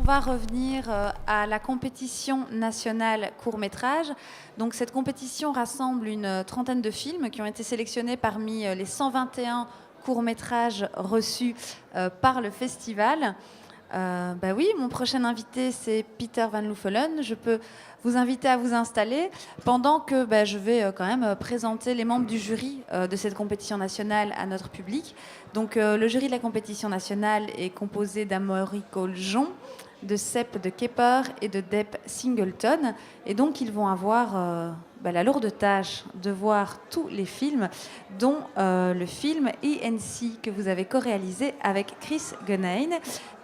va revenir à la compétition nationale court-métrage. Donc cette compétition rassemble une trentaine de films qui ont été sélectionnés parmi les 121 courts-métrages reçus par le festival. Oui, mon prochain invité, c'est Peter Van Loeffelen. Je peux vous inviter à vous installer pendant que je vais quand même présenter les membres du jury de cette compétition nationale à notre public. Donc, le jury de la compétition nationale est composé d'Amaury Coljon, de Sepp de Kepper et de Deb Singleton. Et donc, ils vont avoir la lourde tâche de voir tous les films, dont le film E&C que vous avez co-réalisé avec Chris Gunane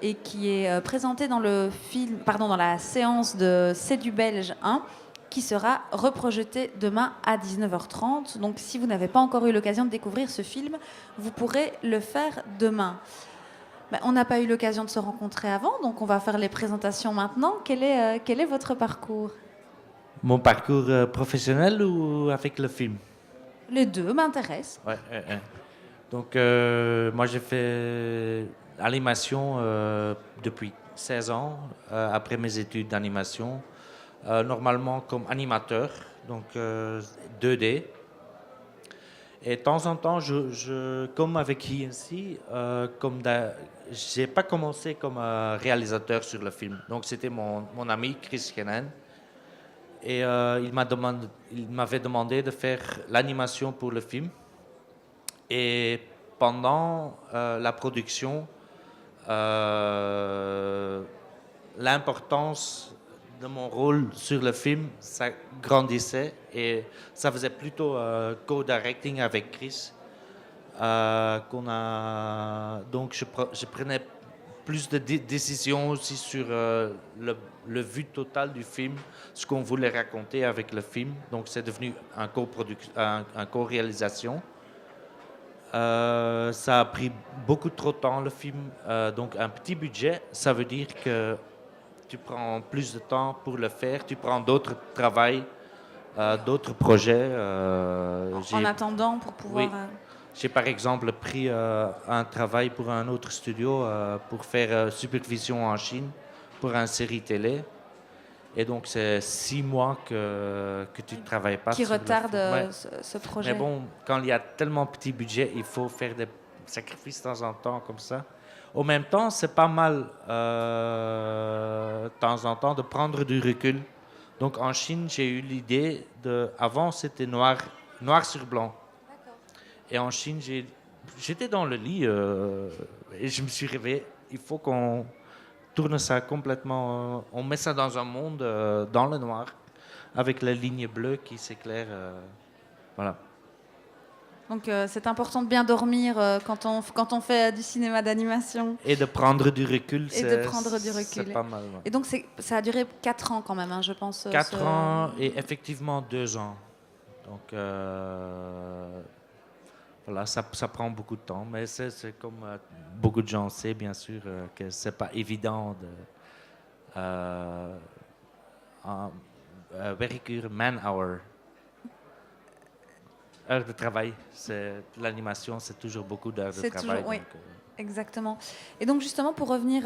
et qui est présenté dans dans la séance de C'est du Belge 1, qui sera reprojeté demain à 19h30. Donc, si vous n'avez pas encore eu l'occasion de découvrir ce film, vous pourrez le faire demain. On n'a pas eu l'occasion de se rencontrer avant, donc on va faire les présentations maintenant. Quel est votre parcours ? Mon parcours professionnel ou avec le film? Les deux m'intéressent. Ouais. Donc, moi, j'ai fait l'animation depuis 16 ans, après mes études d'animation. Normalement comme animateur, donc 2D. Et de temps en temps, comme avec E&C, j'ai pas commencé comme réalisateur sur le film. Donc c'était mon ami Chris Gunane. Et il m'avait demandé de faire l'animation pour le film. Et pendant la production, l'importance de mon rôle sur le film, ça grandissait et ça faisait plutôt co-directing avec Chris. Donc je prenais plus de décisions aussi sur le vue total du film, ce qu'on voulait raconter avec le film. Donc c'est devenu un co-réalisation. Ça a pris beaucoup trop de temps le film, donc un petit budget, ça veut dire que tu prends plus de temps pour le faire, tu prends d'autres travails, d'autres projets. En attendant pour pouvoir... Oui. J'ai par exemple pris un travail pour un autre studio pour faire supervision en Chine pour une série télé. Et donc c'est 6 mois que tu ne travailles pas. Qui retarde ouais. ce projet. Mais bon, quand il y a tellement petit budget, il faut faire des sacrifices de temps en temps comme ça. En même temps, c'est pas mal de temps en temps de prendre du recul. Donc en Chine, j'ai eu l'idée de... Avant, c'était noir sur blanc. D'accord. Et en Chine, j'étais dans le lit et je me suis réveillé. Il faut qu'on tourne ça complètement... on met ça dans un monde dans le noir avec la ligne bleue qui s'éclaire. Voilà. Donc c'est important de bien dormir quand on fait du cinéma d'animation. Et de prendre du recul, c'est pas mal. Ouais. Et donc ça a duré 4 ans quand même, hein, je pense. 4 ans et effectivement 2 ans. Donc voilà, ça prend beaucoup de temps. Mais c'est comme beaucoup de gens savent, bien sûr, que c'est pas évident de... werkuur, man-hour. Heures de travail, l'animation, c'est toujours beaucoup d'heures de travail. Oui, exactement. Et donc justement, pour revenir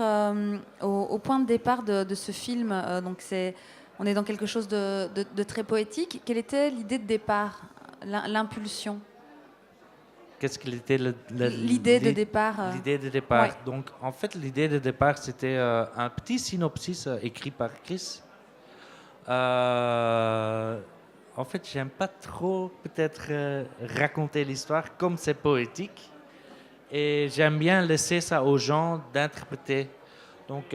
au point de départ de ce film, on est dans quelque chose de très poétique. Quelle était l'idée de départ, l'impulsion? Qu'est-ce qu'il était l'idée de départ L'idée de départ. Ouais. Donc, en fait, l'idée de départ, c'était un petit synopsis écrit par Chris. En fait, j'aime pas trop peut-être raconter l'histoire comme c'est poétique. Et j'aime bien laisser ça aux gens d'interpréter. Donc,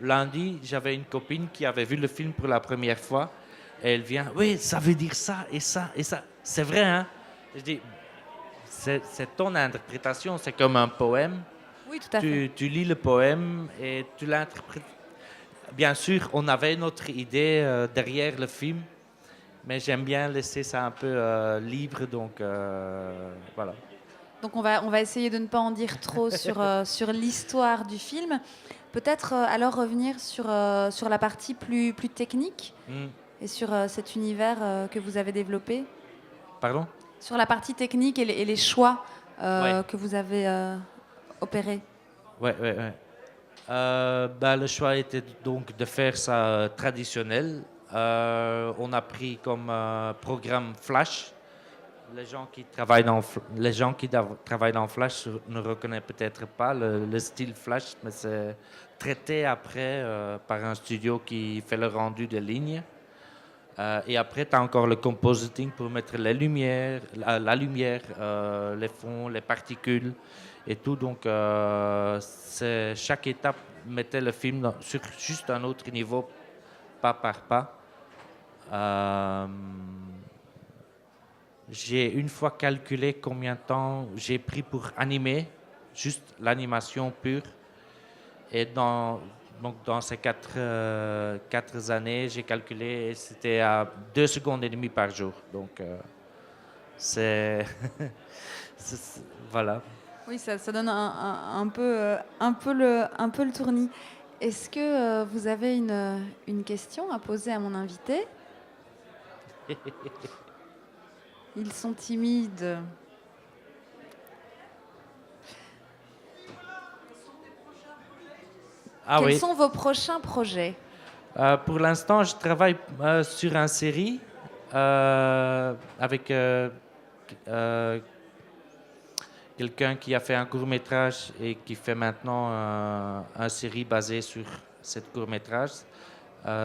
lundi, j'avais une copine qui avait vu le film pour la première fois. Et elle vient, oui, ça veut dire ça et ça et ça. C'est vrai, hein? Je dis, c'est ton interprétation, c'est comme un poème. Oui, tout à fait. Tu lis le poème et tu l'interprètes. Bien sûr, on avait notre idée derrière le film, mais j'aime bien laisser ça un peu libre, donc voilà. Donc on va essayer de ne pas en dire trop sur l'histoire du film. Peut-être alors revenir sur la partie plus technique et sur cet univers que vous avez développé. Pardon ? Sur la partie technique et les choix Ouais. que vous avez opérés. Ouais. Le choix était donc de faire ça traditionnel. On a pris comme programme Flash. Les gens qui travaillent dans Flash ne reconnaissent peut-être pas le style Flash, mais c'est traité après par un studio qui fait le rendu de lignes. Et après, tu as encore le compositing pour mettre les lumières, la lumière, les fonds, les particules et tout. Donc, chaque étape mettait le film sur juste un autre niveau, pas par pas. J'ai une fois calculé combien de temps j'ai pris pour animer, juste l'animation pure. Et donc dans ces quatre années, j'ai calculé et c'était à 2 secondes et demie par jour. Donc, c'est... voilà. Oui, ça donne un peu le tournis. Est-ce que vous avez une question à poser à mon invité? Ils sont timides. Quels sont vos prochains projets? Pour l'instant, je travaille sur une série avec quelqu'un qui a fait un court-métrage et qui fait maintenant une série basée sur ce court-métrage.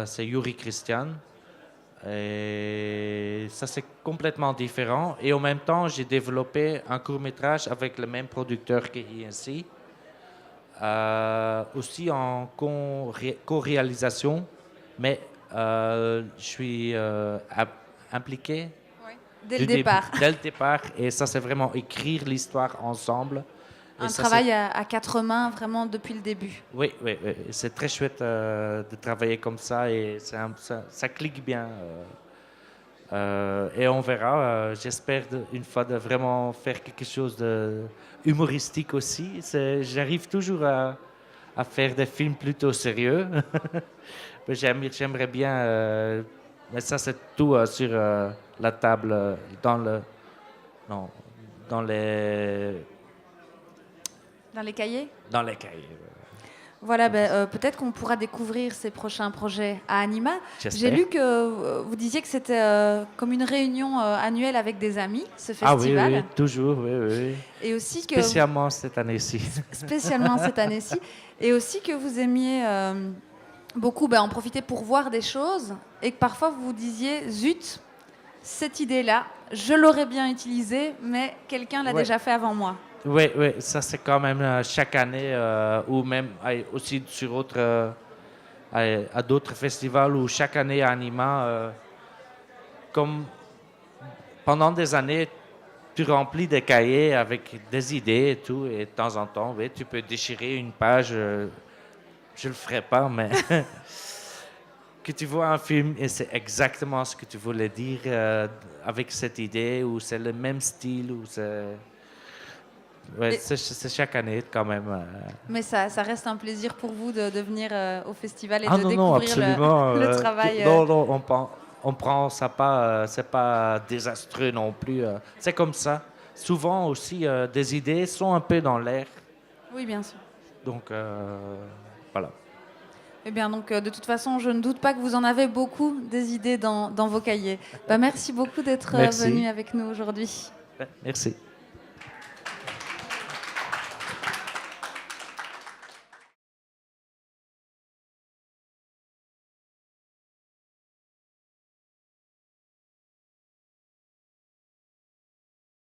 C'est Yuri Christian. Et ça, c'est complètement différent. Et en même temps, j'ai développé un court-métrage avec le même producteur que INC. Aussi en co-réalisation, mais je suis impliqué dès le départ. Dès le départ, et ça, c'est vraiment écrire l'histoire ensemble. Un travail à quatre mains, vraiment depuis le début. Oui. C'est très chouette de travailler comme ça, et ça clique bien. Et on verra. J'espère une fois de vraiment faire quelque chose de humoristique aussi. J'arrive toujours à faire des films plutôt sérieux. J'aimerais bien... mais ça, c'est tout sur la table, dans les... Dans les cahiers? Dans les cahiers. Voilà, peut-être qu'on pourra découvrir ces prochains projets à Anima. J'espère. J'ai lu que vous disiez que c'était comme une réunion annuelle avec des amis, ce festival. Ah oui, toujours, oui. Et aussi spécialement cette année-ci. Spécialement cette année-ci. Et aussi que vous aimiez beaucoup en profiter pour voir des choses et que parfois vous vous disiez, zut, cette idée-là, je l'aurais bien utilisée, mais quelqu'un l'a déjà fait avant moi. Oui, ça c'est quand même chaque année, ou même aussi sur à d'autres festivals, ou chaque année à Anima, comme pendant des années, tu remplis des cahiers avec des idées et tout, et de temps en temps, oui, tu peux déchirer une page, je le ferai pas, mais que tu vois un film et c'est exactement ce que tu voulais dire avec cette idée, ou c'est le même style, ou c'est... Ouais, c'est chaque année quand même. Mais ça reste un plaisir pour vous de venir au festival et de découvrir le travail. Non, on prend ça pas, c'est pas désastreux non plus. C'est comme ça. Souvent aussi, des idées sont un peu dans l'air. Oui, bien sûr. Donc, voilà. Eh bien, donc, de toute façon, je ne doute pas que vous en avez beaucoup des idées dans vos cahiers. Merci beaucoup d'être venu avec nous aujourd'hui. Merci.